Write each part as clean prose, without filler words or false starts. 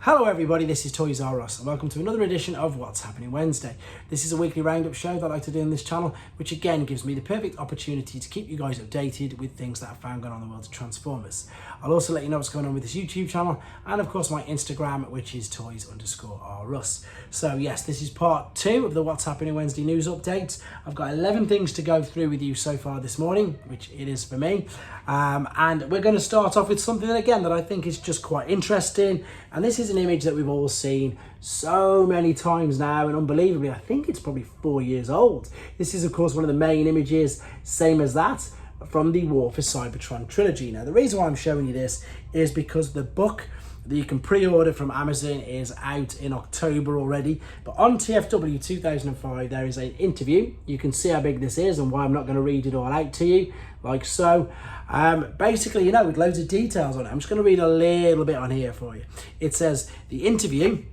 Hello everybody, this is Toys R Us and welcome to another edition of What's Happening Wednesday. This is a weekly roundup show that I like to do on this channel, which again gives me the perfect opportunity to keep you guys updated with things that I found going on in the world of Transformers. I'll also let you know what's going on with this YouTube channel and of course my Instagram, which is Toys_R_Us. So yes, this is part 2 of the What's Happening Wednesday news updates. I've got 11 things to go through with you so far this morning, which it is for me. And we're going to start off with something again that I think is just quite interesting. And this is an image that we've all seen so many times now, and unbelievably, I think it's probably 4 years old. This is, of course, one of the main images, same as that, from the War for Cybertron trilogy. Now, the reason why I'm showing you this is because the book that you can pre-order from Amazon is out in October already. But on TFW 2005, there is an interview. You can see how big this is and why I'm not going to read it all out to you, like so. Basically, you know, with loads of details on it. I'm just going to read a little bit on here for you. It says, the interview,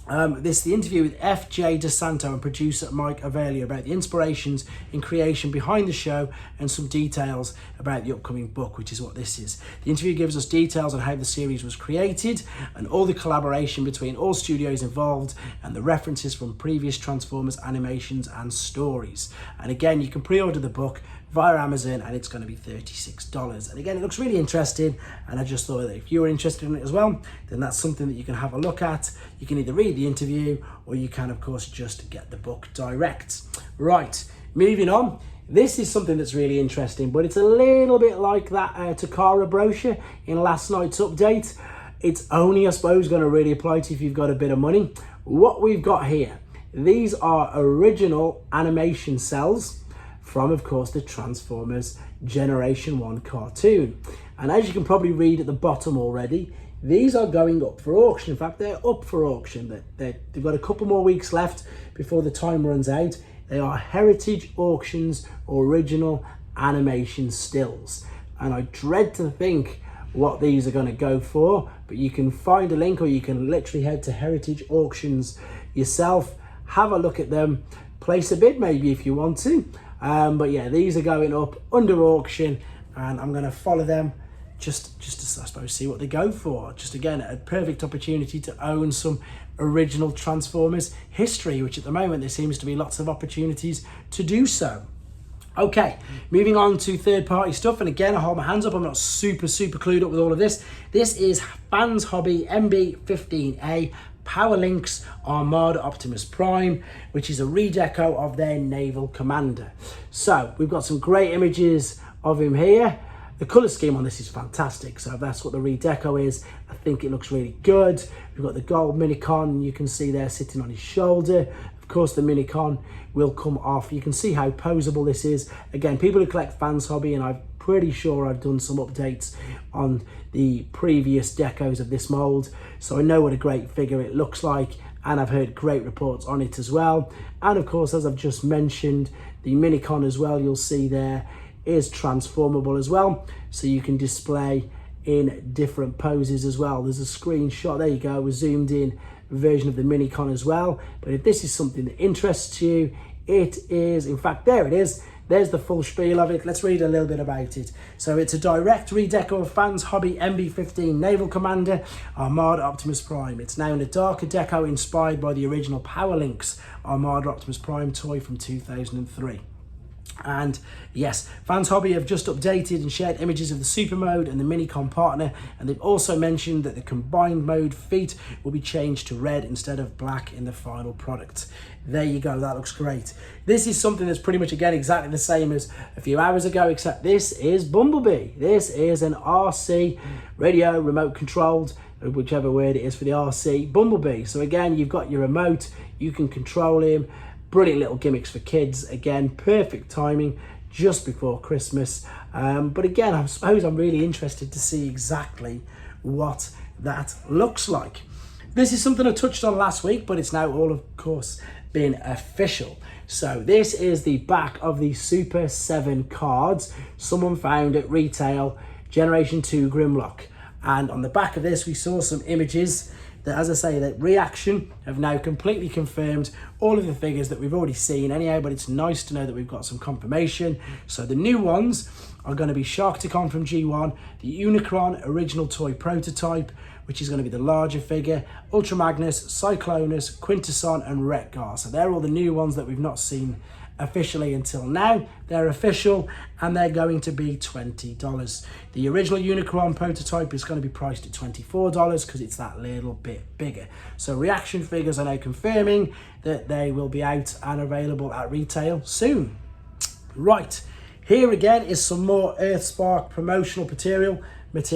the interview with F.J. DeSanto and producer Mike Avelia about the inspirations in creation behind the show and some details about the upcoming book, which is what this is. The interview gives us details on how the series was created and all the collaboration between all studios involved and the references from previous Transformers animations and stories. And again, you can pre-order the book via Amazon and it's going to be $36. And again, it looks really interesting, and I just thought that if you were interested in it as well, then that's something that you can have a look at. You can either read the interview or you can, of course, just get the book direct. Right, moving on. This is something that's really interesting, but it's a little bit like that Takara brochure in last night's update. It's only, I suppose, going to really apply to if you've got a bit of money. What we've got here, these are original animation cells from, of course, the Transformers Generation 1 cartoon. And as you can probably read at the bottom already, these are going up for auction. In fact, they're up for auction. They've got a couple more weeks left before the time runs out. They are Heritage Auctions original animation stills. And I dread to think what these are going to go for, but you can find a link or you can literally head to Heritage Auctions yourself, have a look at them, place a bid maybe if you want to. But yeah, these are going up under auction and I'm going to follow them just to, I suppose, see what they go for. Just again, a perfect opportunity to own some original Transformers history, which at the moment there seems to be lots of opportunities to do so. Okay, moving on to third-party stuff, and again, I hold my hands up, I'm not super clued up with all of this. This is Fans Hobby MB-15A Power Links Armada Optimus Prime, which is a redeco of their naval commander. So we've got some great images of him here. The colour scheme on this is fantastic, so that's what the redeco is. I think it looks really good. We've got the gold minicon, you can see there sitting on his shoulder. Of course, the minicon will come off. You can see how poseable this is. Again, people who collect Fans Hobby, and I'm pretty sure I've done some updates on the previous decos of this mould, so I know what a great figure it looks like, and I've heard great reports on it as well. And of course, as I've just mentioned, the minicon as well, you'll see there, is transformable as well, so you can display in different poses as well. There's a screenshot, there you go, a zoomed in version of the minicon as well. But if this is something that interests you, it is, in fact, there it is. There's the full spiel of it. Let's read a little bit about it. So it's a direct redeco of Fans Hobby MB-15 Naval Commander Armada Optimus Prime. It's now in a darker deco inspired by the original Power Links Armada Optimus Prime toy from 2003. And yes, Fans Hobby have just updated and shared images of the Super Mode and the Minicon partner, and they've also mentioned that the combined mode feet will be changed to red instead of black in the final product. There you go, that looks great. This is something that's pretty much, again, exactly the same as a few hours ago, except this is Bumblebee. This is an RC radio remote controlled, whichever word it is for the RC, Bumblebee. So again, you've got your remote, you can control him. Brilliant little gimmicks for kids. Again, perfect timing just before Christmas. But again, I suppose I'm really interested to see exactly what that looks like. This is something I touched on last week, but it's now all, of course, been official. So this is the back of the Super 7 cards someone found at retail, Generation 2 Grimlock. And on the back of this, we saw some images that, as I say, that Reaction have now completely confirmed all of the figures that we've already seen anyhow, but it's nice to know that we've got some confirmation. So the new ones are going to be Sharkticon from G1, the Unicron original toy prototype, which is going to be the larger figure, Ultra Magnus, Cyclonus, Quintesson and Wreck-Gar. So they're all the new ones that we've not seen officially until now. They're official and they're going to be $20. The original Unicron prototype is going to be priced at $24 because it's that little bit bigger. So Reaction figures are now confirming that they will be out and available at retail soon. Right, here again is some more earthspark promotional material. This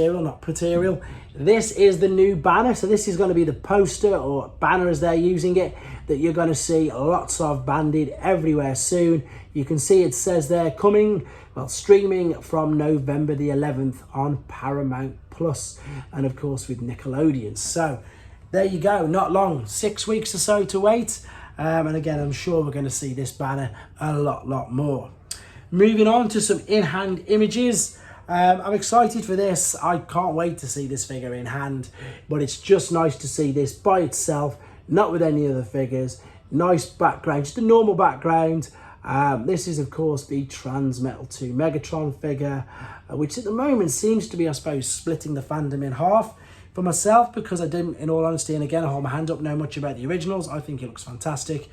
is the new banner. So this is going to be the poster or banner as they're using it, that you're going to see lots of banded everywhere soon. You can see it says they're coming, well, streaming from November the 11th on Paramount Plus, and of course with Nickelodeon. So there you go, not long, 6 weeks or so to wait. And again, I'm sure we're going to see this banner a lot more. Moving on to some in-hand images. I'm excited for this. I can't wait to see this figure in hand, but it's just nice to see this by itself, not with any other figures. Nice background, just a normal background. This is of course the Transmetal 2 Megatron figure, which at the moment seems to be, I suppose, splitting the fandom in half. For myself, because I didn't, in all honesty, and again I hold my hand up, know much about the originals, I think it looks fantastic,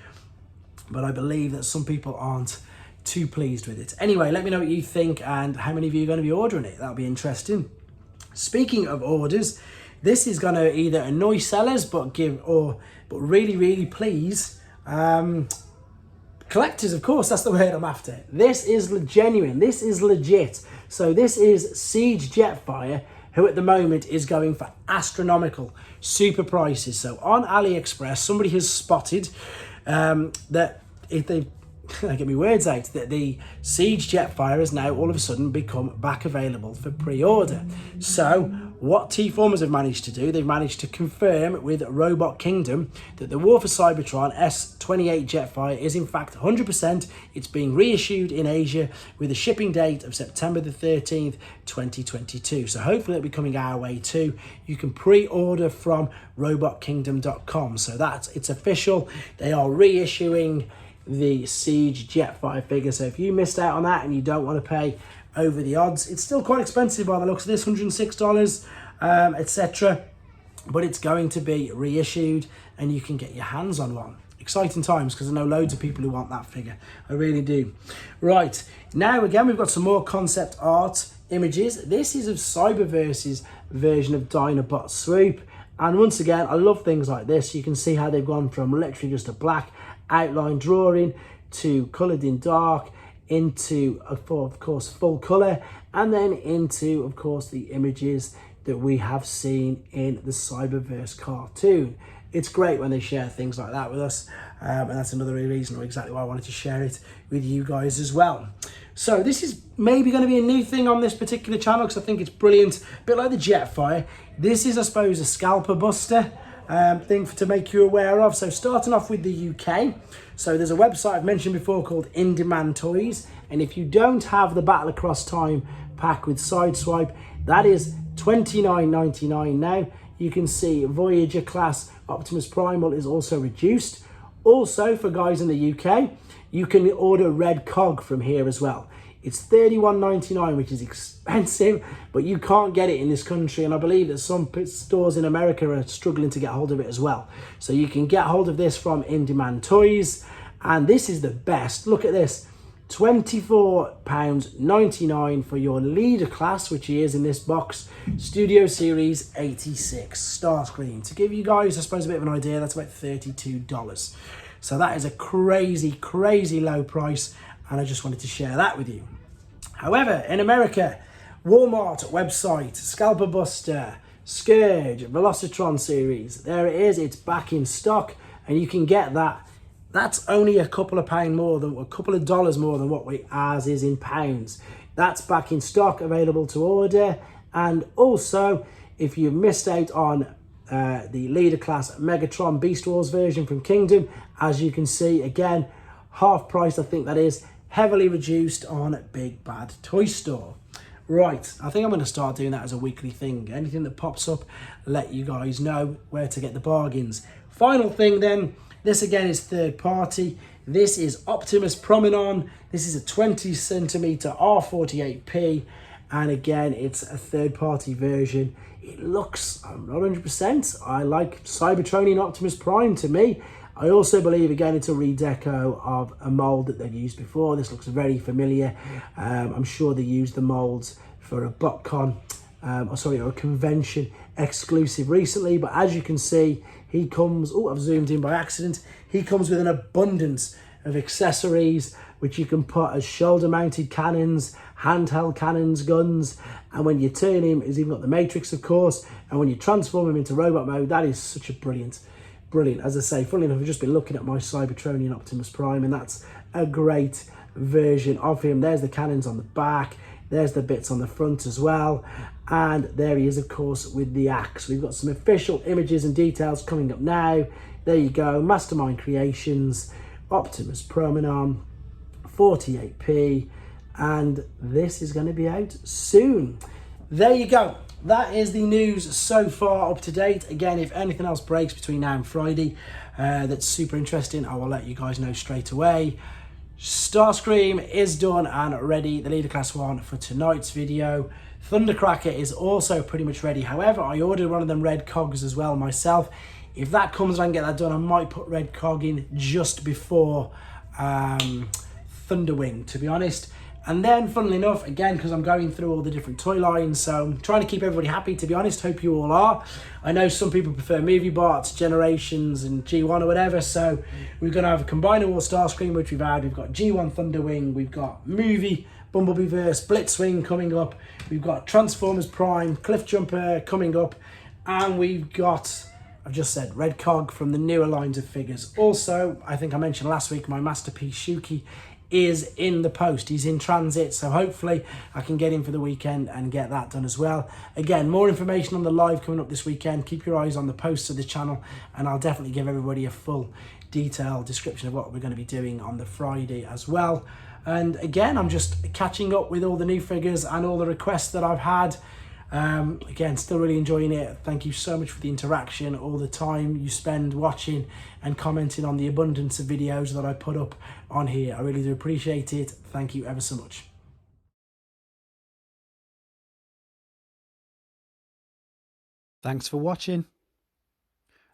but I believe that some people aren't too pleased with it. Anyway, let me know what you think and how many of you are going to be ordering it. That'll be interesting. Speaking of orders, this is going to either annoy sellers but really please collectors, of course. That's the word I'm after. This is genuine, this is legit. So this is Siege Jetfire, who at the moment is going for astronomical super prices. So on AliExpress, somebody has spotted that if they get me words out, that the Siege Jetfire has now all of a sudden become back available for pre-order. So what T-Formers have managed to do, they've managed to confirm with Robot Kingdom that the War for Cybertron S28 Jetfire is in fact 100%. It's being reissued in Asia with a shipping date of September the 13th, 2022. So hopefully it'll be coming our way too. You can pre-order from robotkingdom.com. So it's official. They are reissuing the Siege Jetfire figure. So if you missed out on that and you don't want to pay over the odds, it's still quite expensive by the looks of this, $106, etc. But it's going to be reissued and you can get your hands on one. Exciting times, because I know loads of people who want that figure. I really do. Right, now again we've got some more concept art images. This is of Cyberverse's version of Dynabot Swoop, and once again I love things like this. You can see how they've gone from literally just a black outline drawing to coloured in dark, into of course full colour, and then into of course the images that we have seen in the Cyberverse cartoon. It's great when they share things like that with us, and that's another reason, or exactly why I wanted to share it with you guys as well. So this is maybe going to be a new thing on this particular channel, because I think it's brilliant. A bit like the Jetfire, this is, I suppose, a scalper buster thing to make you aware of. So starting off with the UK, so there's a website I've mentioned before called In Demand Toys, and if you don't have the Battle Across Time pack with Sideswipe, that is $29.99 now. You can see Voyager class Optimus Primal is also reduced. Also, for guys in the UK, you can order Red Cog from here as well. It's $31.99, which is expensive, but you can't get it in this country, and I believe that some stores in America are struggling to get hold of it as well. So you can get hold of this from In Demand Toys, and this is the best. Look at this, £24.99 for your leader class, which he is in this box, Studio Series 86 Starscream. To give you guys, I suppose, a bit of an idea, that's about $32. So that is a crazy, crazy low price, and I just wanted to share that with you. However, in America, Walmart website, Scalper Buster, Scourge, Velocitron series, there it is, it's back in stock, and you can get that. That's only a couple of dollars more than what ours is in pounds. That's back in stock, available to order. And also, if you've missed out on the leader class Megatron Beast Wars version from Kingdom, as you can see, again, half price, I think that is, heavily reduced on Big Bad Toy Store. Right, I think I'm going to start doing that as a weekly thing. Anything that pops up, let you guys know where to get the bargains. Final thing then, this again is third party. This is Optimus Promenant. This is a 20 centimeter R48P. And again, it's a third party version. It looks, I'm not 100%. I like Cybertron Optimus Prime to me. I also believe, again, it's a redeco of a mould that they've used before. This looks very familiar. I'm sure they used the moulds for a BotCon, or a convention exclusive recently. But as you can see, he comes, oh, I've zoomed in by accident. He comes with an abundance of accessories, which you can put as shoulder-mounted cannons, handheld cannons, guns. And when you turn him, he's even got the Matrix, of course. And when you transform him into robot mode, that is such a brilliant. As I say, funnily enough, I've just been looking at my Cybertron Optimus Prime, and that's a great version of him. There's the cannons on the back, there's the bits on the front as well, and there he is, of course, with the axe. We've got some official images and details coming up now. There you go, Mastermind Creations, Optimus Promenant, 48p, and this is going to be out soon. There you go. That is the news so far up to date. Again, if anything else breaks between now and Friday that's super interesting, I will let you guys know straight away. Starscream is done and ready, the Leader Class 1 for tonight's video. Thundercracker is also pretty much ready. However, I ordered one of them red cogs as well myself. If that comes and I can get that done, I might put red cog in just before Thunderwing, to be honest. And then, funnily enough, again, because I'm going through all the different toy lines, so I'm trying to keep everybody happy, to be honest. Hope you all are. I know some people prefer movie bots, Generations, and G1 or whatever, so we're going to have a Combiner War Starscream, which we've had. We've got G1 Thunderwing, we've got movie Bumblebeeverse, Blitzwing coming up, we've got Transformers Prime, Cliffjumper coming up, and we've got, I've just said, Red Cog from the newer lines of figures. Also, I think I mentioned last week, my Masterpiece Shuki is in the post. He's in transit, so hopefully I can get him for the weekend and get that done as well. Again, more information on the live coming up this weekend. Keep your eyes on the posts of the channel, and I'll definitely give everybody a full detailed description of what we're going to be doing on the Friday as well. And again, I'm just catching up with all the new figures and all the requests that I've had. Again, still really enjoying it. Thank you so much for the interaction, all the time you spend watching and commenting on the abundance of videos that I put up on here. I really do appreciate it. Thank you ever so much. Thanks for watching.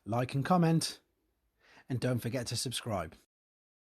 Like and comment, and don't forget to subscribe.